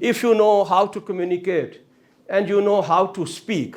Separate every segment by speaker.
Speaker 1: if you know how to communicate and you know how to speak,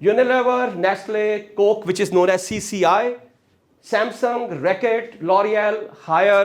Speaker 1: Unilever, Nestle, Coke, which is known as CCI, Samsung, Reckitt, L'Oreal, Haier,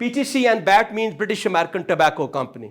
Speaker 1: PTC and BAT means British American Tobacco Company,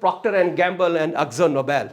Speaker 1: Procter and Gamble and Akzo Nobel.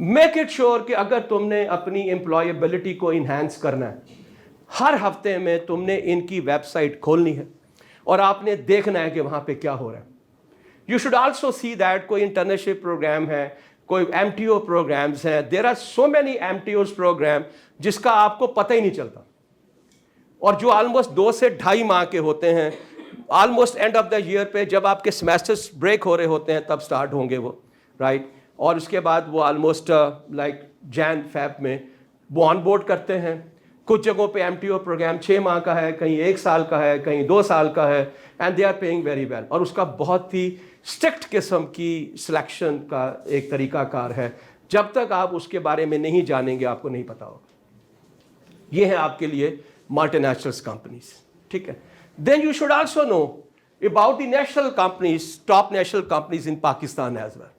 Speaker 1: Make it sure کہ اگر تم نے اپنی امپلائیبلٹی کو enhance کرنا ہے، ہر ہفتے میں تم نے ان کی ویب سائٹ کھولنی ہے اور آپ نے دیکھنا ہے کہ وہاں پہ کیا ہو رہا ہے. You should also see that کوئی انٹرنشپ پروگرام ہے، کوئی ایم ٹی او پروگرامس ہیں. There are so many M T Os program جس کا آپ کو پتہ ہی نہیں چلتا، اور جو آلموسٹ 2 سے 2.5 ماہ کے ہوتے ہیں. Almost end of the year پہ جب آپ کے سیمیسٹرس بریک ہو رہے ہوتے ہیں تب سٹارٹ ہوں گے وہ، رائٹ. اور اس کے بعد وہ آلموسٹ لائک جین فیب میں وہ آن بورڈ کرتے ہیں. کچھ جگہوں پہ ایم ٹی او پروگرام 6 ماہ کا ہے، کہیں 1 سال کا ہے، کہیں 2 سال کا ہے، and they are paying very well. اور اس کا بہت ہی اسٹرکٹ قسم کی سلیکشن کا ایک طریقہ کار ہے. جب تک آپ اس کے بارے میں نہیں جانیں گے آپ کو نہیں پتا ہوگا. یہ ہے آپ کے لیے ملٹی نیشنل کمپنیز. ٹھیک ہے. Then you should also know about the national companies, top national companies in Pakistan as well.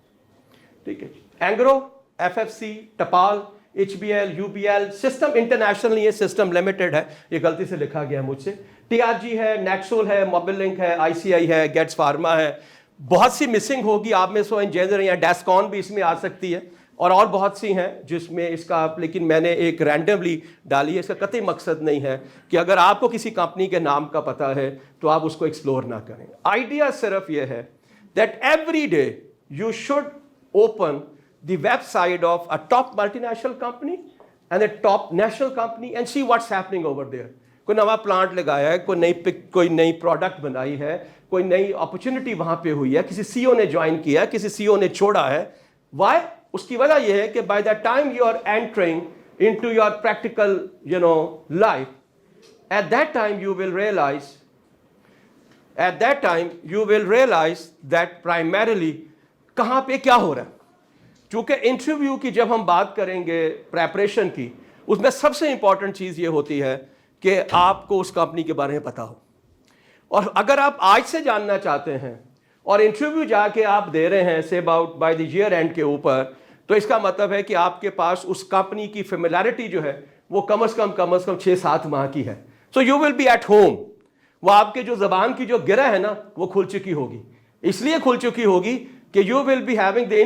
Speaker 1: ٹھیک ہے. Engro, F F C, Tapal, H B L, U B L. System international نہیں ہے، سسٹم لمیٹڈ ہے، یہ غلطی سے لکھا گیا مجھ سے. ٹی آر جی ہے، نیکسول ہے، موبل لنک ہے، آئی سی آئی ہے، گیٹس فارما ہے. بہت سی مسنگ ہوگی آپ میں، سو انجینئر یا ڈیسکون بھی اس میں آ سکتی ہے، اور بہت سی ہیں جس میں اس کا، لیکن میں نے ایک رینڈملی ڈالی ہے. اس کا قطعی مقصد نہیں ہے کہ اگر آپ کو کسی کمپنی کے نام کا پتہ ہے تو آپ اس کو ایکسپلور نہ کریں. آئیڈیا صرف یہ ہے that every day you should open the website of a top multinational company and a top national company and see what's happening over there. کوئی نوا پلانٹ لگایا ہے، کوئی نئی پروڈکٹ بنائی ہے، کوئی نئی اپرچونٹی وہاں پہ ہوئی ہے، کسی سی او نے جوائن کیا ہے، کسی سی او نے چھوڑا ہے. وائی؟ اس کی وجہ یہ ہے کہ by the time you are entering into your practical life, at that time you will realize that primarily کہاں پہ کیا ہو رہا ہے. چونکہ انٹرویو کی جب ہم بات کریں گے پریپریشن کی، اس میں سب سے امپورٹنٹ چیز یہ ہوتی ہے کہ آپ کو اس کمپنی کے بارے میں پتا ہو. اور اگر آپ آج سے جاننا چاہتے ہیں اور انٹرویو جا کے آپ دے رہے ہیں سے about by the year end کے اوپر، تو اس کا مطلب ہے کہ آپ کے پاس اس کمپنی کی فیملیرٹی جو ہے وہ کم از کم 6-7 ماہ کی ہے. So you will be at home. وہ آپ کے جو زبان کی جو گرہ ہے نا وہ کھل چکی ہوگی. اس لیے کھل چکی ہوگی کہ you will be having the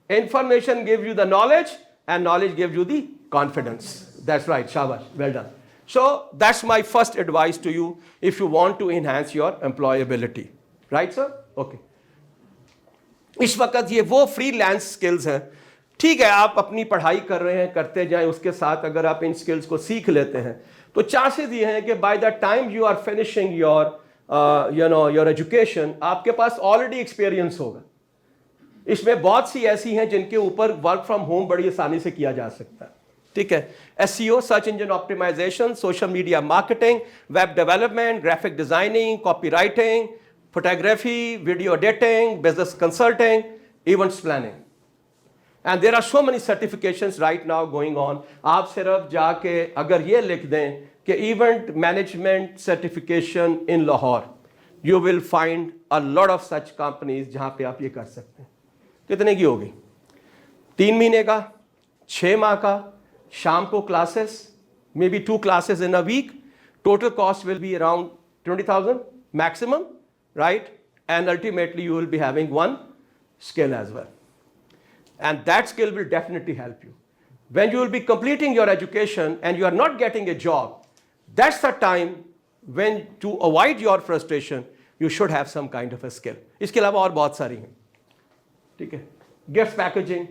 Speaker 1: Information gives you the knowledge and knowledge gives you the confidence. That's right, shabash, well done. So that's my first advice to you if you want to enhance your employability. Right sir? Okay. اس وقت یہ وہ free lance skills ہیں. ٹھیک ہے، آپ اپنی پڑھائی کر رہے ہیں، کرتے جائیں، اس کے ساتھ اگر آپ ان سکلز کو سیکھ لیتے ہیں تو چانسز یہ ہیں کہ by the time you are finishing your education آپ کے پاس آلریڈی ایکسپیرئنس ہوگا. اس میں بہت سی ایسی ہیں جن کے اوپر ورک فرام ہوم بڑی آسانی سے کیا جا سکتا ہے. ٹھیک ہے. S E O, search engine optimization, social media marketing, web development, graphic designing, copywriting, photography, video editing, business consulting, events planning. And there are so many certifications right now going on. آپ صرف جا کے اگر یہ لکھ دیں کہ event management certification in Lahore, you will find a lot of such companies جہاں پہ آپ یہ کر سکتے ہیں. کتنے کی ہوگی؟ 3 مہینے کا، 6 ماہ کا، شام کو classes, maybe 2 classes in a week. Total cost will be around 20,000 maximum, right? And ultimately you will be having one skill as well. And that skill will definitely help you. When you will be completing your education and you are not getting a job, that's the time when to avoid your frustration, you should have some kind of a skill. اس کے علاوہ اور بہت ساری ہیں. ٹھیک ہے. Gift packaging.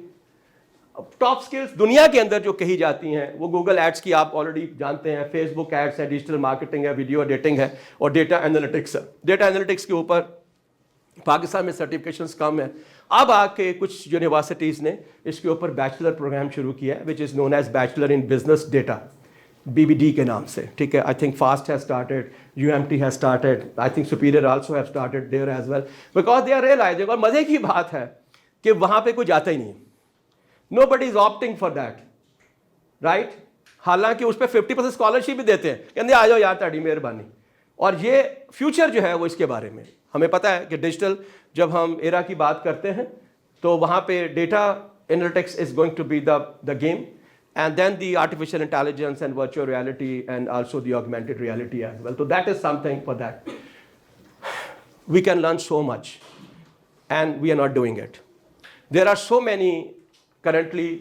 Speaker 1: Top skills دنیا کے اندر جو کہی جاتی ہیں وہ گوگل ایڈس کی آپ آلریڈی جانتے ہیں، فیس بک ایڈس ہے، ڈیجیٹل مارکیٹنگ ہے، ویڈیو ایڈیٹنگ ہے، اور ڈیٹا انالیٹکس ہے. ڈیٹا انالیٹکس کے اوپر پاکستان میں سرٹیفکیشنز کم ہیں. اب آ کے کچھ یونیورسٹیز نے اس کے اوپر بیچلر پروگرام شروع کیا ہے which is known as bachelor in business data, BBD کے نام سے. ٹھیک ہے. I think FAST has started, UMT has started, I think Superior also have started there as well because they are realizing. اور مزے کی بات ہے کہ وہاں پہ کوئی جاتا ہی نہیں. نو بڈی از آپٹنگ فار دیٹ، رائٹ. حالانکہ اس پہ 50% اسکالرشپ بھی دیتے ہیں، کہتے آ جاؤ یار تاڑی مہربانی. اور یہ فیوچر جو ہے وہ اس کے بارے میں ہمیں پتہ ہے کہ ڈیجیٹل جب ہم ایرا کی بات کرتے ہیں تو وہاں پہ data analytics is going to be the game. And then the artificial intelligence and virtual reality and also the augmented reality as well. So that is something for that. We can learn so much and we are not doing it. There are so many currently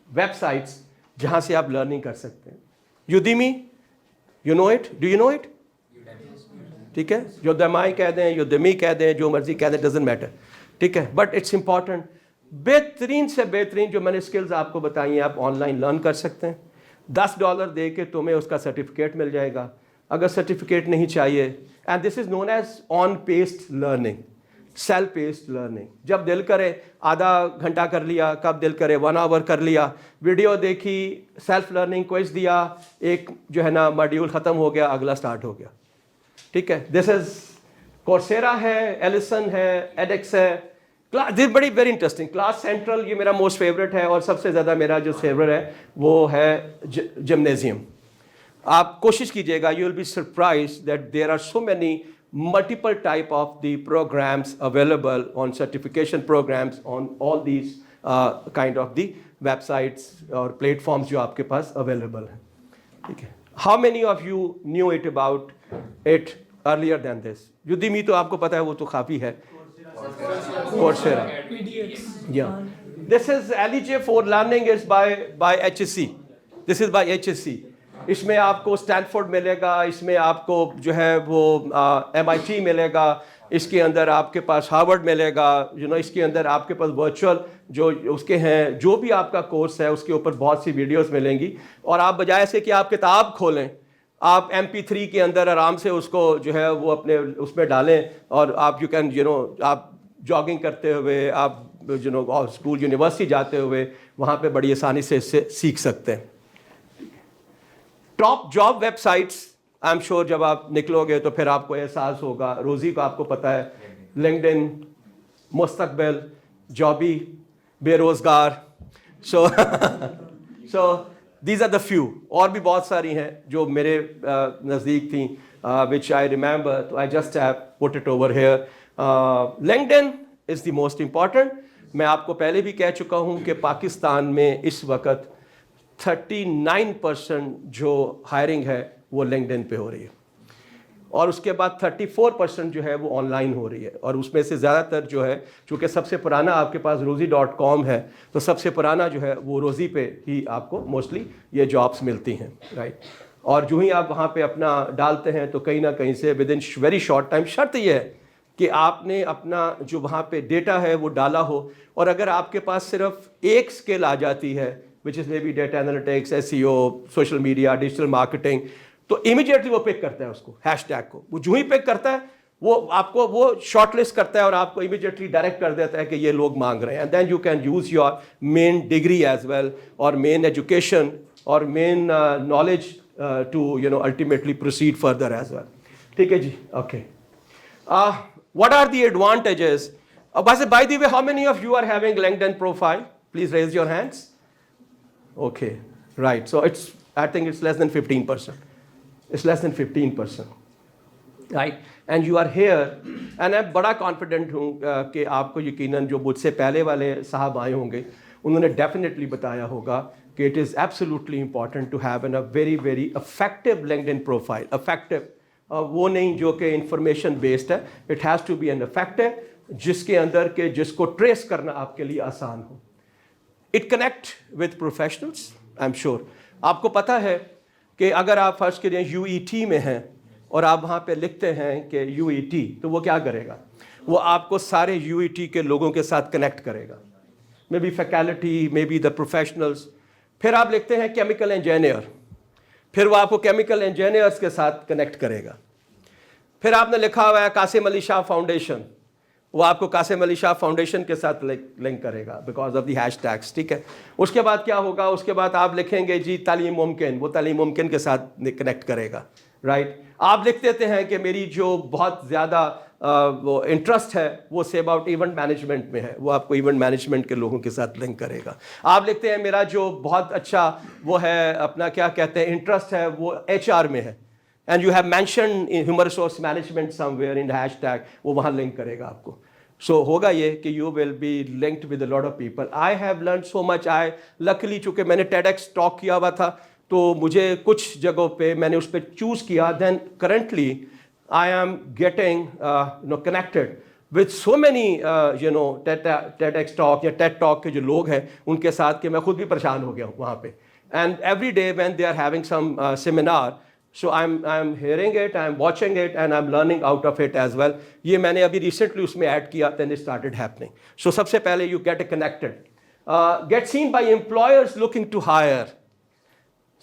Speaker 1: websites جہاں سے آپ learning کر سکتے ہیں. Udemy, you know it, do you know it? ٹھیک ہے, یودیمی کہہ دیں, یودیمی کہہ دیں, جو مرضی کہہ دیں, ڈزنٹ میٹر. ٹھیک ہے, بٹ اٹس امپورٹنٹ. بہترین سے بہترین جو میں نے اسکلز آپ کو بتائی ہیں آپ آن لائن لرن کر سکتے ہیں. $10 دے کے تمہیں اس کا سرٹیفکیٹ مل جائے گا. اگر سرٹیفکیٹ نہیں چاہیے, and this is known as on paced learning, self paced learning. جب دل کرے آدھا گھنٹہ کر لیا, کب دل کرے 1 آور کر لیا, ویڈیو دیکھی, سیلف لرننگ کوئز دیا, ایک جو ہے نا ماڈیول ختم ہو گیا, اگلا سٹارٹ ہو گیا. ٹھیک ہے, دس از کورسیرا ہے, ایلسن ہے, ایڈیکس ہے. دس بڑی ویری انٹرسٹنگ. کلاس سینٹرل یہ میرا موسٹ فیوریٹ ہے, اور سب سے زیادہ میرا جو فیوریٹ ہے وہ ہے جمنیزیم. آپ کوشش کیجیے گا, you will be surprise that there are so many multiple type of the programs available on certification programs on all these kind of the websites or platforms جو آپ کے پاس available ہیں. ٹھیک ہے, how many of you knew it about it earlier than this? Udemy تو آپ کو پتا ہے وہ تو کافی ہے. Coursera. Yeah. This is LEJ for learning is by HSC. This is by HSC. اس میں آپ کو اسٹینفورڈ ملے گا, اس میں آپ کو جو ہے وہ MIT ملے گا, اس کے اندر آپ کے پاس ہارورڈ ملے گا, اس کے اندر آپ کے پاس ورچوئل جو اس کے ہیں جو بھی آپ کا کورس ہے اس کے اوپر بہت سی ویڈیوز ملیں گی. اور آپ بجائے سے کہ آپ کتاب کھولیں, آپ MP3 کے اندر آرام سے اس کو جو ہے وہ اپنے اس میں ڈالیں, اور آپ یو کین آپ جاگنگ کرتے ہوئے, آپ اسکول یونیورسٹی جاتے ہوئے وہاں پہ بڑی آسانی سے اس سے سیکھ سکتے ہیں. Top job web sites I am sure جب آپ نکلو گے تو پھر آپ کو احساس ہوگا. روزی کو آپ کو پتہ ہے, لنکڈ ان, مستقبل, جابی, بے روزگار. So these are the few. اور بھی بہت ساری ہیں جو میرے نزدیک تھیں وچ آئی ریممبر, تو I just have put it over here. Linked in is the most important. میں آپ کو پہلے بھی کہہ چکا ہوں کہ پاکستان میں اس وقت 39% جو ہائرنگ ہے وہ لنکڈ ان پہ ہو رہی ہے, اور اس کے بعد 34% جو ہے وہ آن لائن ہو رہی ہے. اور اس میں سے زیادہ تر جو ہے, چونکہ سب سے پرانا آپ کے پاس روزی.com ہے, تو سب سے پرانا جو ہے وہ روزی پہ ہی آپ کو موسٹلی یہ جابس ملتی ہیں, رائٹ. اور جو ہی آپ وہاں پہ اپنا ڈالتے ہیں تو کہیں نہ کہیں سے with in very short time, شرط یہ ہے کہ آپ نے اپنا جو وہاں پہ ڈیٹا ہے وہ ڈالا ہو. اور اگر آپ کے پاس صرف ایک اسکل آ جاتی ہے which is maybe data analytics, SEO, social media, digital marketing, تو immediately وہ پک کرتا ہے اس کو, ہیش ٹیگ کو. وہ جو ہی پک کرتا ہے وہ آپ کو وہ شارٹ لسٹ کرتا ہے اور آپ کو immediately ڈائریکٹ کر دیتا ہے کہ یہ لوگ مانگ رہے ہیں. And then you can use your main degree as well, or main education, or main knowledge to ultimately proceed further as well. ٹھیک ہے جی, okay. What are the advantages? By the way, how many of you are having LinkedIn profile? Please raise your hands. Okay, right. So I think it's less than 15%. It's less than 15%. Right? And you are here, and میں بڑا confident ہوں کہ آپ کو یقیناً جو مجھ سے پہلے والے صاحب آئے ہوں گے انہوں نے ڈیفینیٹلی بتایا ہوگا کہ it is absolutely important to have a very very effective LinkedIn profile. Effective وہ نہیں جو کہ انفارمیشن بیسڈ ہے, it has to be an effective جس کے اندر کہ جس کو ٹریس کرنا آپ کے لیے آسان ہو. It connect with professionals, I am sure. آپ کو پتہ ہے کہ اگر آپ فرض کریں UET میں ہیں اور آپ وہاں پہ لکھتے ہیں کہ UET, تو وہ کیا کرے گا, وہ آپ کو سارے UET کے لوگوں کے ساتھ کنیکٹ کرے گا, maybe faculty, maybe the professionals. پھر آپ لکھتے ہیں کیمیکل انجینئر, پھر وہ آپ کو کیمیکل انجینئرس کے ساتھ کنیکٹ کرے گا. پھر آپ نے لکھا ہوا ہے قاسم علی شاہ فاؤنڈیشن, وہ آپ کو قاسم علی شاہ فاؤنڈیشن کے ساتھ لنک کرے گا because of the hashtags. ٹھیک ہے, اس کے بعد کیا ہوگا, اس کے بعد آپ لکھیں گے جی تعلیم ممکن, وہ تعلیم ممکن کے ساتھ کنیکٹ کرے گا, رائٹ. آپ لکھ دیتے ہیں کہ میری جو بہت زیادہ وہ انٹرسٹ ہے وہ سے اباؤٹ ایونٹ مینجمنٹ میں ہے, وہ آپ کو ایونٹ مینجمنٹ کے لوگوں کے ساتھ لنک کرے گا. آپ لکھتے ہیں میرا جو بہت اچھا وہ ہے اپنا کیا کہتے ہیں انٹرسٹ ہے وہ HR میں ہے, and you have mentioned human resource management some where in hash tag, وہ وہاں لنک کرے گا آپ کو. سو ہوگا یہ کہ you will be linked with a lot of people. I have learn so much. Luckily چونکہ میں نے TEDx ٹاک کیا ہوا تھا تو مجھے کچھ جگہوں پہ میں نے اس پہ چوز کیا. Then currently I am getting connected with so many TEDx talk یا TED talk کے جو لوگ ہیں ان کے ساتھ کہ میں خود بھی پریشان ہو گیا ہوں وہاں پہ. And every day when they are having some seminar, so I'm hearing it, I'm watching it, and I'm learning out of it as well. یہ میں نے ابھی ریسنٹلی اس میں ایڈ کیا, then it started happening. So سب سے پہلے you get connected. Get seen by employers looking to hire.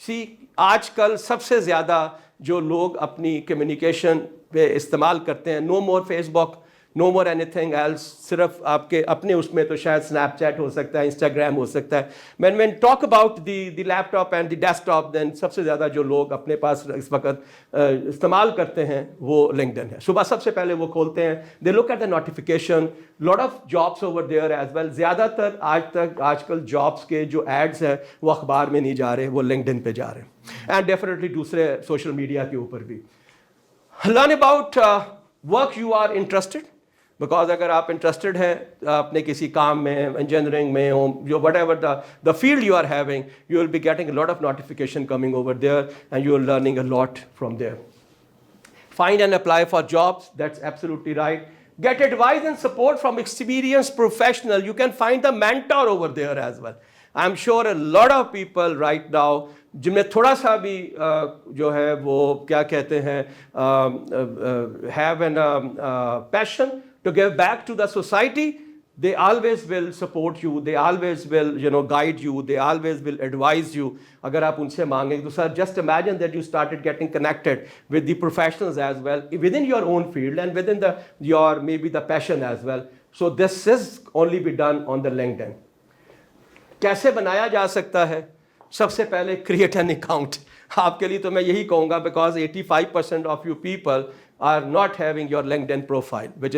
Speaker 1: See, آج کل سب سے زیادہ جو لوگ اپنی کمیونیکیشن پہ استعمال کرتے ہیں, نو مور فیس بک, نو مور اینی تھنگ ایلس, صرف آپ کے اپنے اس میں تو شاید اسنیپ چیٹ ہو سکتا ہے, انسٹاگرام ہو سکتا ہے. when talk about the laptop and the desktop, then سب سے زیادہ جو لوگ اپنے پاس اس وقت استعمال کرتے ہیں وہ LinkedIn ہے. صبح سب سے پہلے وہ کھولتے ہیں, they look at the notification, lot of jobs over there as well. زیادہ تر آج کل جابس کے جو ایڈز ہیں وہ اخبار میں نہیں جا رہے, وہ LinkedIn پہ جا رہے ہیں, اینڈ ڈیفینیٹلی دوسرے سوشل میڈیا کے اوپر بھی. Learn about work you are interested, because اگر آپ انٹرسٹڈ ہیں اپنے کسی کام میں, انجینئرنگ میں ہو, جو whatever the field you are having, you will be getting a lot of notification coming over there and you are learning a lot from there. Find and apply for jobs, that's absolutely right. Get advice and support from experienced professional. You can find a mentor over there as well. I'm sure a lot of people right now جن میں تھوڑا سا بھی جو ہے وہ کیا کہتے ہیں have a passion to give back to the society, they always will support you, they always will guide you, they always will advise you. اگر آپ ان سے مانگیں تو sir, just imagine that you started getting connected with the professionals as well within your own field and within your maybe the passion as well. So this is only be done on the LinkedIn. کیسے بنایا جا سکتا ہے؟ سب سے پہلے create an account. آپ کے لیے تو میں یہی کہوں گا, because 85% of you people are not having your LinkedIn profile, which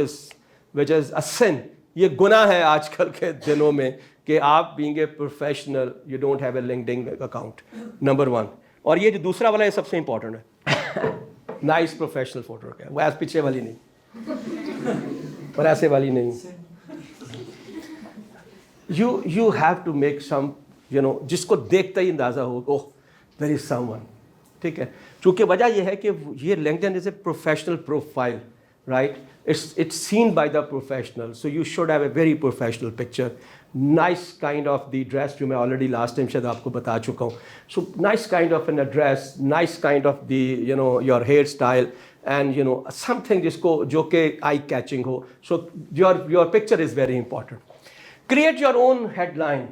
Speaker 1: is a sin. یہ گناہ ہے آج کل کے دنوں میں کہ آپ being a professional you don't have a LinkedIn account, number 1. اور یہ جو دوسرا والا یہ سب سے امپورٹنٹ ہے, نائس پروفیشنل فوٹو کا, وہ ایس پیچھے والی نہیں اور ایسے والی نہیں. you have to make some جس کو دیکھتا ہی اندازہ ہو, اوہ there is someone. ٹھیک ہے, چونکہ وجہ یہ ہے کہ یہ LinkedIn is a professional profile, right? It's seen by the professional, so you should have a very professional picture. Nice kind of the dress, جو میں already last time شاید آپ کو بتا چکا ہوں. So nice kind of an address, nice kind of the your hair style, and something جو کہ eye catching who. So your picture is very important. Create your own headline.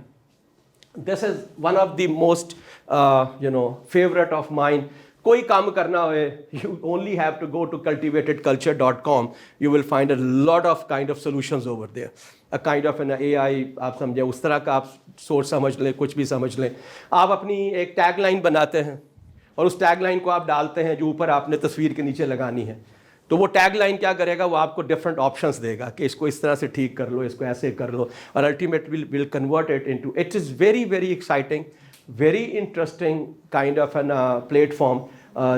Speaker 1: This is one of the most favorite of mine. کوئی کام کرنا ہوئے, you only have to go to cultivatedculture.com. You will find a lot of kind of solutions over there. A kind of an AI, آپ سمجھیں اس طرح کا آپ سوچ سمجھ لیں, کچھ بھی سمجھ لیں. آپ اپنی ایک ٹیگ لائن بناتے ہیں اور اس ٹیگ لائن کو آپ ڈالتے ہیں جو اوپر آپ نے تصویر کے نیچے لگانی ہے. تو وہ ٹیگ لائن کیا کرے گا, وہ آپ کو ڈفرنٹ آپشنس دے گا کہ اس کو اس طرح سے ٹھیک کر لو, اس کو ایسے کر لو, اور ultimate will convert it into. It is very very exciting, very interesting kind of an platform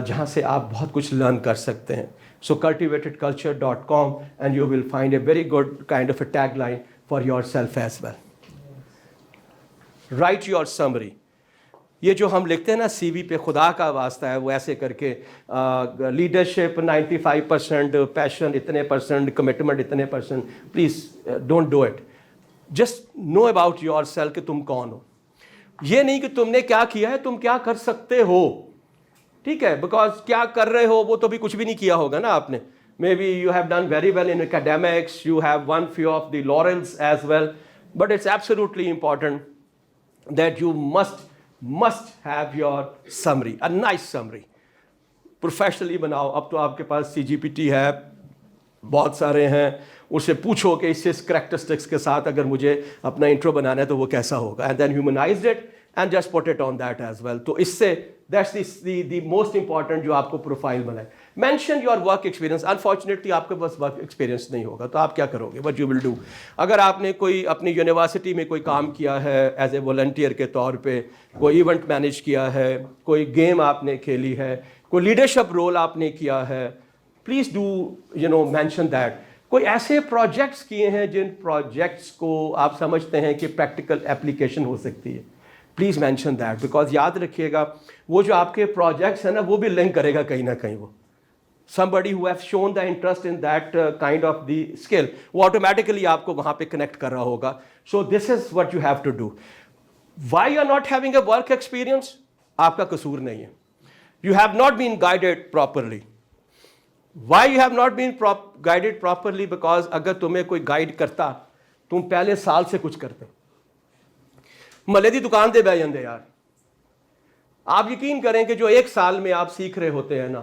Speaker 1: جہاں سے آپ بہت کچھ لرن کر سکتے ہیں. سو cultivatedculture.com and you will find a very good kind of a tagline for yourself as well. Write your summary. یہ جو ہم لکھتے ہیں نا سی وی پہ, خدا کا واسطہ ہے وہ ایسے کر کے لیڈرشپ 95%, پیشن اتنے %, کمٹمنٹ اتنے %. Please don't do it. Just know about yourself کہ تم کون ہو. یہ نہیں کہ تم نے کیا کیا ہے, تم کیا کر سکتے ہو. ٹھیک ہے, بیکاز کیا کر رہے ہو وہ تو بھی کچھ بھی نہیں کیا ہوگا نا آپ نے. Maybe you have done very well in academics, you have won few of the laurels as well, but it's absolutely important that you must have your summary, a nice summary. Professionally بناؤ. اب تو آپ کے پاس CGPT ہے, بہت سارے ہیں, اسے پوچھو کہ اس کریکٹرسٹکس کے ساتھ اگر مجھے اپنا انٹرو بنانا ہے تو وہ کیسا ہوگا, and then humanized it and just put it on that as well. تو اس سے دیٹس دی موسٹ امپورٹنٹ جو آپ کو پروفائل بنائے. Mention your work experience. Unfortunately آپ کے پاس ورک ایکسپیرینس نہیں ہوگا تو آپ کیا کرو گے, وٹ یو ول ڈو. اگر آپ نے کوئی اپنی یونیورسٹی میں کوئی کام کیا ہے ایز اے والنٹیئر کے طور پہ, کوئی ایونٹ مینیج کیا ہے, کوئی گیم آپ نے کھیلی ہے, کوئی لیڈرشپ رول آپ نے کیا ہے, پلیز ڈو مینشن دیٹ. کوئی ایسے پروجیکٹس کیے ہیں جن پروجیکٹس کو آپ سمجھتے ہیں کہ پریکٹیکل اپلیکیشن ہو سکتی ہے, پلیز مینشن دیٹ. بیکاز یاد رکھیے گا وہ جو آپ کے پروجیکٹس ہیں نا وہ بھی لنک کرے گا کہیں نہ کہیں. وہ somebody who has shown the interest in that kind of the skill, وہ automatically آپ کو وہاں پہ کنیکٹ کر رہا ہوگا. So this is what you have to do. Why you are not having a work experience? آپ کا قصور نہیں ہے. You have not been guided properly. Why you have not been guided properly? Because اگر تمہیں کوئی گائیڈ کرتا, تم پہلے سال سے کچھ کرتے. ملے دی دکان دے بہ جاندے یار. آپ یقین کریں کہ جو ایک سال میں آپ سیکھ رہے ہوتے ہیں نا,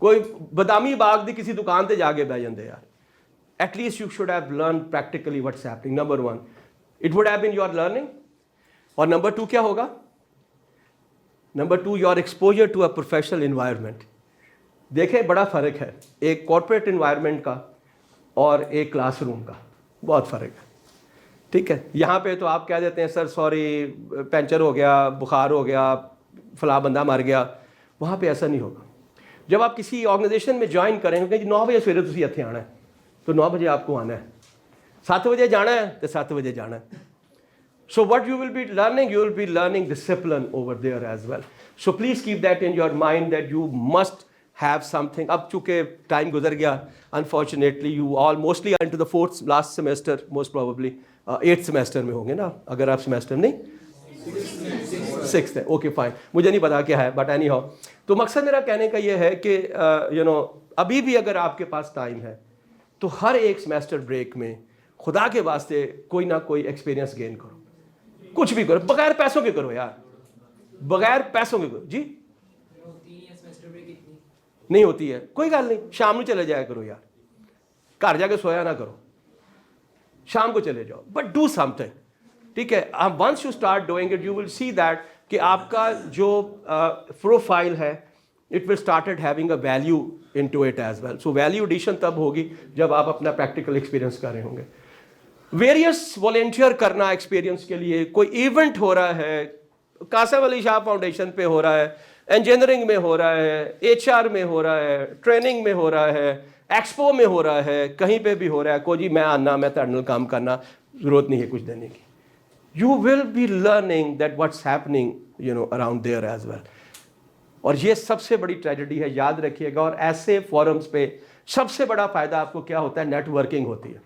Speaker 1: کوئی بادامی باغ دی کسی دکان تے جا کے بہ جاندے یار. At least you should have learn practically what's happening. Number 1 it would have been your learning. اور نمبر 2 کیا ہوگا؟ Number 2 your exposure to a professional environment. دیکھیں بڑا فرق ہے ایک کارپوریٹ انوائرمنٹ کا اور ایک کلاس روم کا, بہت فرق ہے. ٹھیک ہے, یہاں پہ تو آپ کہہ دیتے ہیں سر سوری پنچر ہو گیا, بخار ہو گیا, فلاں بندہ مر گیا. وہاں پہ ایسا نہیں ہوگا. جب آپ کسی آرگنائزیشن میں جوائن کریں گے 9 بجے سویرے تسی اتنے آنا ہے تو 9 بجے آپ کو آنا ہے, 7 بجے جانا ہے تو 7 بجے جانا ہے. So what you will be learning, you will be learning discipline over there as well. So please keep that in your mind that you must have something. اب چونکہ ٹائم گزر گیا, unfortunately you all mostly are into the 4th last semester, most probably 8th semester میں ہوں گے نا, اگر آپ semester نہیں 6th ہے, okay fine, مجھے نہیں پتا کیا ہے but anyhow. تو مقصد میرا کہنے کا یہ ہے کہ ابھی بھی اگر آپ کے پاس ٹائم ہے تو ہر ایک سیمسٹر بریک میں خدا کے واسطے کوئی نہ کوئی ایکسپیرینس گین کرو, کچھ بھی کرو, بغیر پیسوں کے کرو یار, بغیر پیسوں کے کرو. جی نہیں ہوتی ہے, کوئی گل نہیں, شام کو چلے جایا کرو یار, گھر جا کے سویا نہ کرو, شام کو چلے جاؤ, بٹ ڈو سم تھنگ. ٹھیک ہے, once you start doing it you will see that کہ آپ کا جو پروفائل ہے it will started having a value into it as well. So value addition تب ہوگی جب آپ اپنا پریکٹیکل ایکسپیرینس کر رہے ہوں گے. ویریس والنٹیئر کرنا ایکسپیرینس کے لیے, کوئی ایونٹ ہو رہا ہے, قاسم علی شاہ فاؤنڈیشن پہ ہو رہا ہے, انجینئرنگ میں ہو رہا ہے, ایچ آر میں ہو رہا ہے, ٹریننگ میں ہو رہا ہے, ایکسپو میں ہو رہا ہے, کہیں پہ بھی ہو رہا ہے, کو جی میں آنا, میں تھرڈ کام کرنا, ضرورت نہیں ہے کچھ دینے کی. You will be learning that what's happening around there as well. اور یہ سب سے بڑی ٹریجڈی ہے, یاد رکھیے گا. اور ایسے فورمز پہ سب سے بڑا فائدہ آپ کو کیا ہوتا ہے؟ نیٹ ورکنگ ہوتی ہے.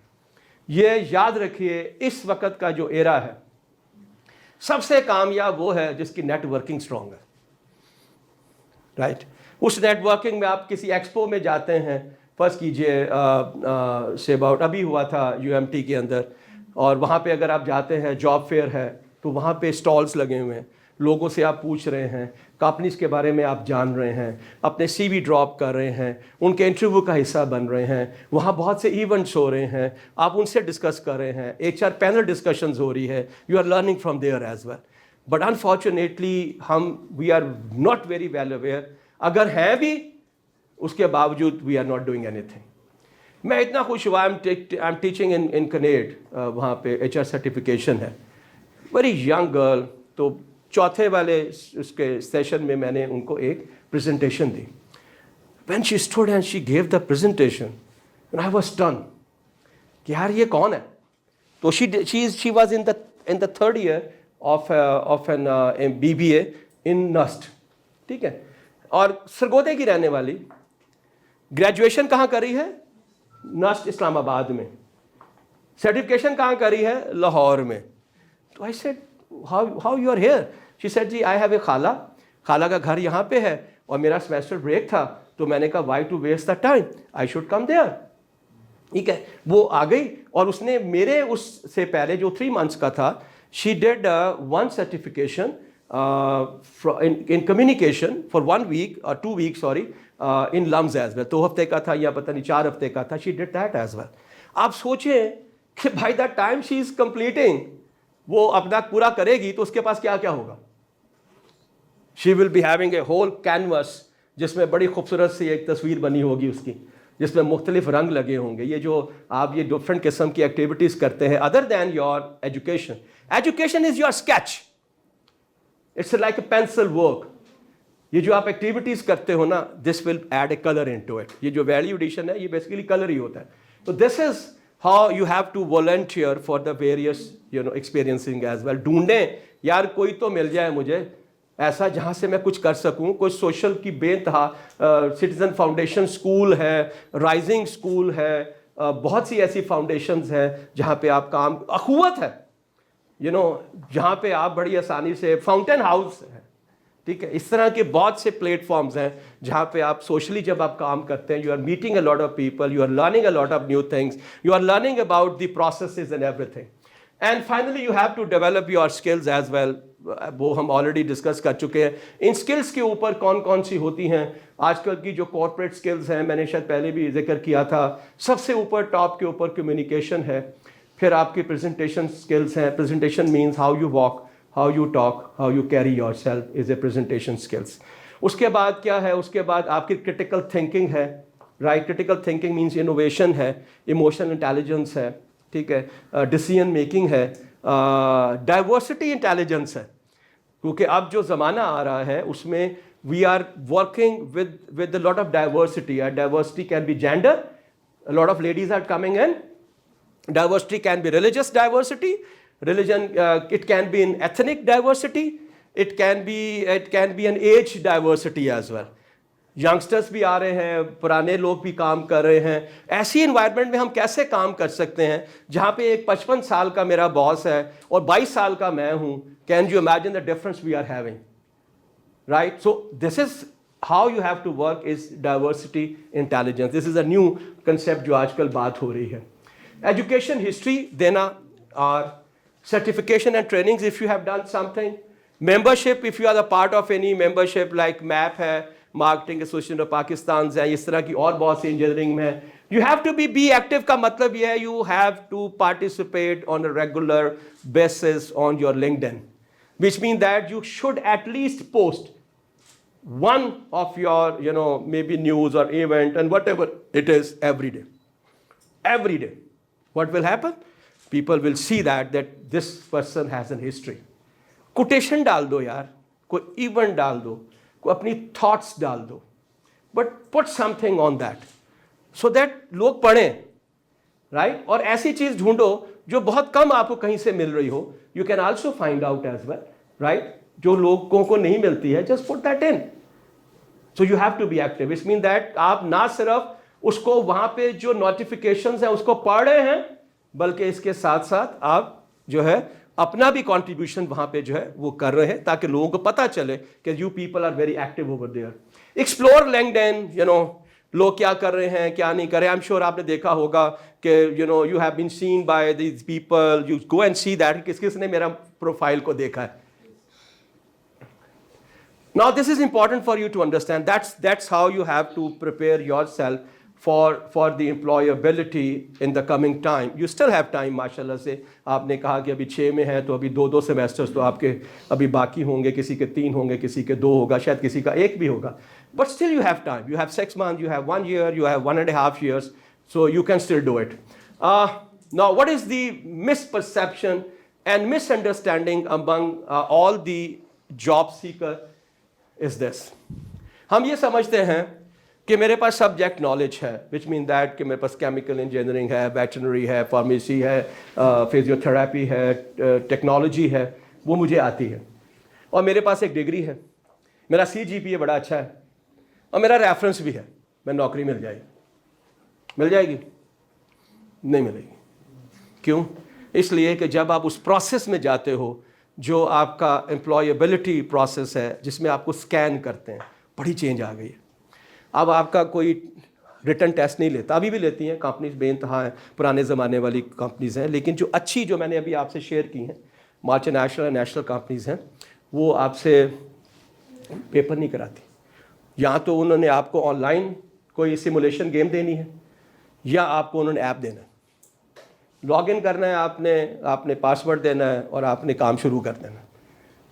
Speaker 1: یہ یاد رکھیے, اس وقت کا جو ایرا ہے سب سے کامیاب وہ ہے جس کی نیٹ ورکنگ اسٹرانگ ہے. رائٹ, اس نیٹ ورکنگ میں آپ کسی ایکسپو میں جاتے ہیں, فرض کیجئے سے اباؤٹ ابھی ہوا تھا UMT کے اندر, اور وہاں پہ اگر آپ جاتے ہیں, جاب فیئر ہے, تو وہاں پہ اسٹالس لگے ہوئے ہیں, لوگوں سے آپ پوچھ رہے ہیں, کمپنیز کے بارے میں آپ جان رہے ہیں, اپنے CV ڈراپ کر رہے ہیں, ان کے انٹرویو کا حصہ بن رہے ہیں, وہاں بہت سے ایونٹس ہو رہے ہیں, آپ ان سے ڈسکس کر رہے ہیں, HR پینل ڈسکشنز ہو رہی ہے, you are learning from there as well. But unfortunately we are not very well aware. اگر ہیں بھی اس کے باوجود we are not doing anything. میں اتنا خوش ہوا, آئی ایم ٹیچنگ ان کنیڈ, وہاں پہ HR سرٹیفکیشن ہے, ویری ینگ گرل. تو چوتھے والے اس کے سیشن میں میں نے ان کو ایک پریزنٹیشن دی. When she stood and she gave the presentation I was ton کہ یار یہ کون ہے. تو she was in the 3rd year of an BBA in NUST. ٹھیک ہے, اور سرگودے کی رہنے والی, گریجویشن کہاں کری ہے؟ NUST اسلام آباد میں. سرٹیفکیشن کہاں کری ہے؟ لاہور میں. تو I said how you are here? She said جی I have a خالہ کا گھر یہاں پہ ہے, اور میرا سیمسٹر بریک تھا, تو میں نے کہا why to waste the time, I should come there. ٹھیک ہے, وہ آ گئی, اور اس نے میرے اس سے پہلے جو 3 months کا تھا, she did one certification in communication for 1 week or 2 weeks sorry in LUMS as well. 2 ہفتے کا تھا یا پتہ نہیں 4 ہفتے کا تھا. she did that as well. آپ سوچیں کہ by the time she is completing, وہ اپنا پورا کرے گی تو اس کے پاس کیا کیا ہوگا. she will be having a whole canvas جس میں بڑی خوبصورت سی ایک تصویر بنی ہوگی اس کی, جس میں مختلف رنگ لگے ہوں گے. یہ جو آپ یہ ڈفرینٹ قسم کی ایکٹیویٹیز کرتے ہیں other than your education. Education is your sketch, it's like a pencil work. یہ جو آپ ایکٹیویٹیز کرتے ہو نا, this will add a colour into it. یہ جو ویلیو ایڈیشن ہے یہ بیسیکلی کلر ہی ہوتا ہے. تو this is how you have to volunteer for the various experiencing as well. ڈھونڈیں یار کوئی تو مل جائے مجھے ایسا جہاں سے میں کچھ کر سکوں. کوئی سوشل کی بے انتہا سٹیزن فاؤنڈیشن اسکول ہے, رائزنگ اسکول ہے, بہت سی ایسی فاؤنڈیشنز ہیں جہاں پہ آپ کام, اخوت ہے جہاں پہ آپ بڑی آسانی سے, فاؤنٹین ہاؤس ہے, ٹھیک ہے, اس طرح کے بہت سے پلیٹ فارمز ہیں جہاں پہ آپ سوشلی جب آپ کام کرتے ہیں, you are meeting a lot of people, you are learning a lot of new things, you are learning about the processes and everything. And finally you have to develop your skills as well. وہ ہم already discuss کر چکے ہیں. ان skills کے اوپر کون کون سی ہوتی ہیں آج کل کی جو کارپوریٹ اسکلز ہیں, میں نے شاید پہلے بھی ذکر کیا تھا, سب سے اوپر ٹاپ کے اوپر کمیونیکیشن ہے. پھر آپ کی پریزنٹیشن اسکلز ہیں. Presentation means how you walk, how you talk, how you carry yourself as a presentation skills. اس کے بعد کیا ہے, اس کے بعد آپ کی کرٹیکل تھنکنگ ہے, right. Critical thinking means innovation ہے, ایموشنل انٹیلیجنس ہے, ٹھیک ہے, ڈیسیژن میکنگ ہے, ڈائیورسٹی انٹیلیجنس ہے. کیونکہ اب جو زمانہ آ رہا ہے اس میں we are working with lot of diversity. Diversity can be gender, lot of ladies are coming in. Diversity can be religious diversity, religion, it can be in ethnic diversity, it can be an age diversity as well. یگسٹرس بھی آ رہے ہیں, پرانے لوگ بھی کام کر رہے ہیں. ایسی انوائرمنٹ میں ہم کیسے کام کر سکتے ہیں جہاں پہ ایک 55 سال کا میرا باس ہے اور 22 سال کا میں ہوں. Can you imagine the difference we are having, right? So this is how you have to work is diversity intelligence. This is a new concept جو آج کل بات ہو رہی ہے. ایجوکیشن ہسٹری دینا, اور certification and trainings if you have done something. Membership if you are the part of any membership like MAP ہے, Marketing Association of Pakistan ہے, اس طرح کی اور بہت سی انجینئرنگ میں. You have to be active کا مطلب یہ ہے you have to participate on a regular basis on your LinkedIn, which means that you should at least post one of your maybe news or event and whatever it is every day. What will happen? People will see that this person has a history. Quotation ڈال دو یار, کوئی event ڈال دو, کوئی اپنی thoughts ڈال دو, but put something on that so that لوگ پڑھیں, رائٹ. اور ایسی چیز ڈھونڈو جو بہت کم آپ کو کہیں سے مل رہی ہو. You can also find out as well, right, جو لوگوں کو نہیں ملتی ہے. Just put that in. So you have to be active. It mean that آپ نہ صرف اس کو وہاں پہ جو نوٹیفیکیشنز ہیں اس کو پڑھ رہے ہیں, بلکہ اس کے ساتھ ساتھ آپ جو ہے اپنا بھی کنٹریبیوشن وہاں پہ جو ہے وہ کر رہے ہیں, تاکہ لوگوں کو پتہ چلے کہ you people are very active over there. Explore LinkedIn, لوگ کیا کر رہے ہیں کیا نہیں کر رہے. آئی ایم شیور آپ نے دیکھا ہوگا کہ you have been seen by these people. You go and see that کس نے میرا پروفائل کو دیکھا ہے. Now this is important for you to understand. That's how you have to prepare yourself for the employability in the coming time. You still have time ماشاءاللہ سے. آپ نے کہا کہ ابھی 6 میں ہے تو ابھی 2 سیمیسٹرز تو آپ کے ابھی باقی ہوں گے, کسی کے 3 ہوں گے, کسی کے 2 ہوگا, شاید کسی کا 1 بھی ہوگا. But still you have time. You have 6 months, you have 1 year, you have 1.5 years, so you can still do it. Now what is the misperception and misunderstanding among all the job seeker is this. ہم یہ سمجھتے ہیں کہ میرے پاس subject knowledge ہے, وچ mean that کہ میرے پاس chemical engineering ہے, ویٹرنری ہے, فارمیسی ہے, فزیوتھراپی ہے, ٹیکنالوجی ہے, وہ مجھے آتی ہے, اور میرے پاس ایک ڈگری ہے, میرا CGPA بڑا اچھا ہے, اور میرا ریفرنس بھی ہے. میں نوکری مل جائے گی نہیں ملے گی. کیوں؟ اس لیے کہ جب آپ اس پروسیس میں جاتے ہو جو آپ کا امپلائیبلٹی پروسیس ہے, جس میں آپ کو اسکین کرتے ہیں, بڑی چینج آ گئی ہے. اب آپ کا کوئی ریٹن ٹیسٹ نہیں لیتا. ابھی بھی لیتی ہیں کمپنیز, بے انتہا ہیں, پرانے زمانے والی کمپنیز ہیں, لیکن جو اچھی جو میں نے ابھی آپ سے شیئر کی ہیں ملٹی نیشنل اور نیشنل کمپنیز ہیں, وہ آپ سے پیپر نہیں کراتی. یا تو انہوں نے آپ کو آن لائن کوئی سیمولیشن گیم دینی ہے, یا آپ کو انہوں نے ایپ دینا ہے. لاگ ان کرنا ہے آپ نے پاسورڈ دینا ہے, اور آپ نے کام شروع کر دینا ہے.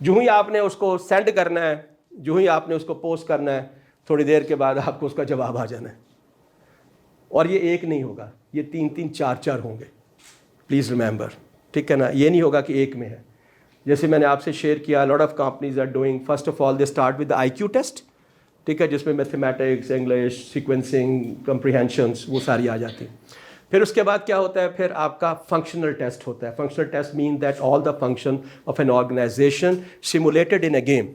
Speaker 1: جو ہی آپ نے اس کو سینڈ کرنا ہے, جو ہی آپ نے اس کو پوسٹ کرنا ہے, تھوڑی دیر کے بعد آپ کو اس کا جواب آ جانا ہے. اور یہ ایک نہیں ہوگا, یہ 3 4 ہوں گے. پلیز ریممبر, ٹھیک ہے نا. یہ نہیں ہوگا کہ ایک میں ہے. جیسے میں نے آپ سے شیئر کیا, lot of companies are doing, first of all they start with IQ test, ٹھیک ہے, جس میں میتھمیٹکس, انگلش, سیکوینسنگ, کمپریہینشنس وہ ساری آ جاتی ہیں. پھر اس کے بعد کیا ہوتا ہے, پھر آپ کا فنکشنل ٹیسٹ ہوتا ہے. Functional test mean that all the function of an organization simulated in a game.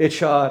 Speaker 1: HR,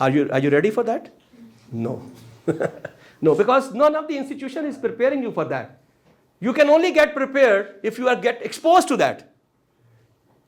Speaker 1: Are you ready for that? No. No, because none of the institution is preparing you for that. You can only get prepared if you are get exposed to that.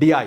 Speaker 1: DI.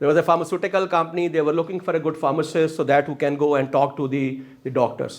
Speaker 1: There was a pharmaceutical company, they were looking for a good pharmacist so that who can go and talk to the doctors.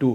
Speaker 1: 2.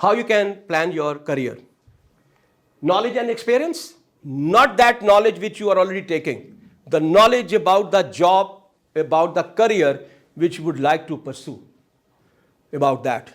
Speaker 1: How you can plan your career. Knowledge and experience, not that knowledge which you are already taking. The knowledge about the job, about the career which you would like to pursue. About that.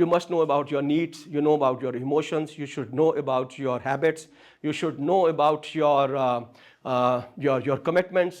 Speaker 1: you must know about your needs, you know about your emotions, you should know about your habits, you should know about your commitments,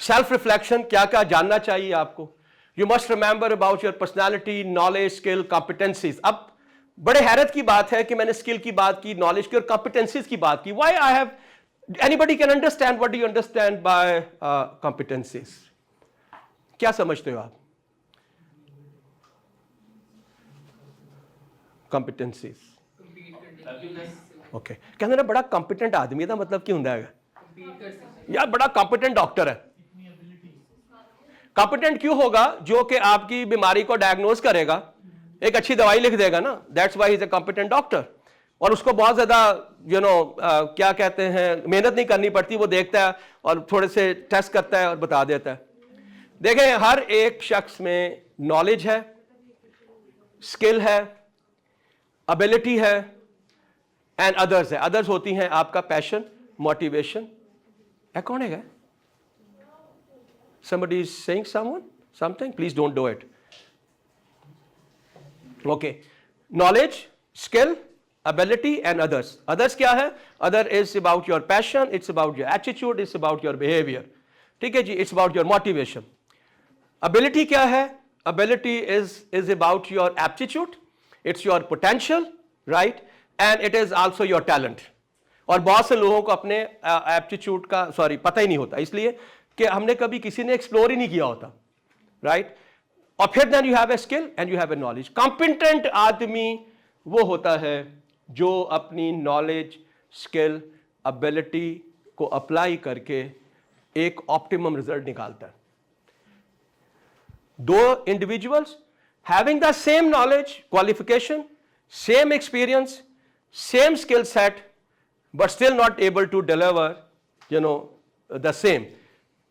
Speaker 1: self reflection, کیا کیا جاننا چاہیے آپ کو. You must remember about your personality, knowledge, skill, competencies. اب بڑے حیرت کی بات ہے کہ میں نے اسکل کی بات کی, نالج کی اور کمپیٹنسیز کی بات کی. Why I have, anybody can understand what do you understand by competencies. کیا سمجھتے ہو آپ کمپیٹنسیز؟ اوکے, کہتے ہیں بڑا کمپیٹنٹ آدمی ہے, مطلب کیوں ہوندا ہے یار بڑا کمپیٹنٹ ڈاکٹر ہے. کمپیٹنٹ کیوں ہوگا؟ جو کہ آپ کی بیماری کو ڈائگنوز کرے گا, ایک اچھی دوائی لکھ دے گا نا, that's why is a competent doctor. اور اس کو بہت زیادہ کیا کہتے ہیں محنت نہیں کرنی پڑتی, وہ دیکھتا ہے اور تھوڑے سے ٹیسٹ کرتا ہے اور بتا دیتا ہے. دیکھیں ہر ایک شخص میں نالج ہے, اسکل ہے, ابیلٹی ہے, اینڈ ادرز ہے. ادرز ہوتی ہیں آپ کا پیشن, موٹیویشن. کون ہے؟ Somebody is saying something? Please don't do it. Okay. Knowledge, skill, ability and others. Others کیا ہے؟ Other is about your passion, it's about your attitude, it's about your behavior. ٹھیک ہے جی, it's about your motivation. Ability کیا ہے؟ Ability is about your aptitude, it's your potential, right? And it is also your talent. اور بہت سے لوگوں کو اپنے ایپٹیچیوڈ کا پتہ ہی نہیں ہوتا, اس لیے کہ ہم نے کبھی کسی نے ایکسپلور ہی نہیں کیا ہوتا, رائٹ. اور پھر then you have a skill and you have a knowledge. Competent آدمی وہ ہوتا ہے جو اپنی نالج, اسکل, ابیلٹی کو اپلائی کر کے ایک آپٹیمم رزلٹ نکالتا ہے. دو individuals having the same knowledge, qualification, same experience, same skill set, but still not able to deliver, the same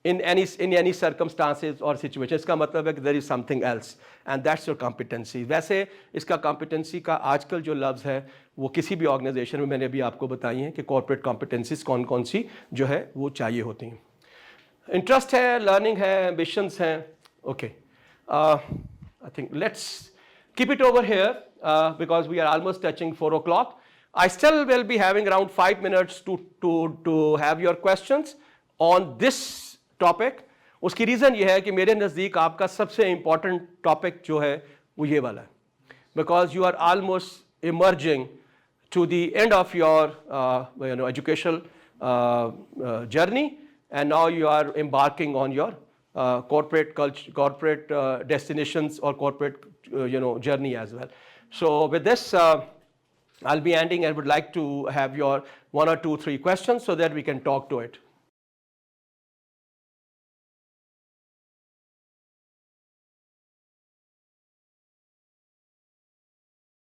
Speaker 1: in any circumstances or situation. اس کا مطلب ہے کہ there is something else and that's your competency. ویسے اس کا competency کا آج کل جو لفظ ہے وہ کسی بھی آرگنائزیشن میں نے ابھی آپ کو بتائی ہیں کہ corporate competencies کون کون سی جو ہے وہ چاہیے ہوتی ہیں. انٹرسٹ ہے, لرننگ ہے, ambitions ہیں. Okay, I think let's keep it over here because we are almost touching 4 o'clock. I still will be having around 5 minutes to have your questions on this topic. اس کی reason یہ ہے کہ میرے نزدیک آپ کا سب سے امپورٹنٹ ٹاپک جو ہے وہ یہ والا ہے, because you are almost emerging to the end of your educational journey, and now you are embarking on your corporate destinations or corporate journey as well. So with this I'll be ending and would like to have your 1 or 2, 3 questions so that we can talk to it.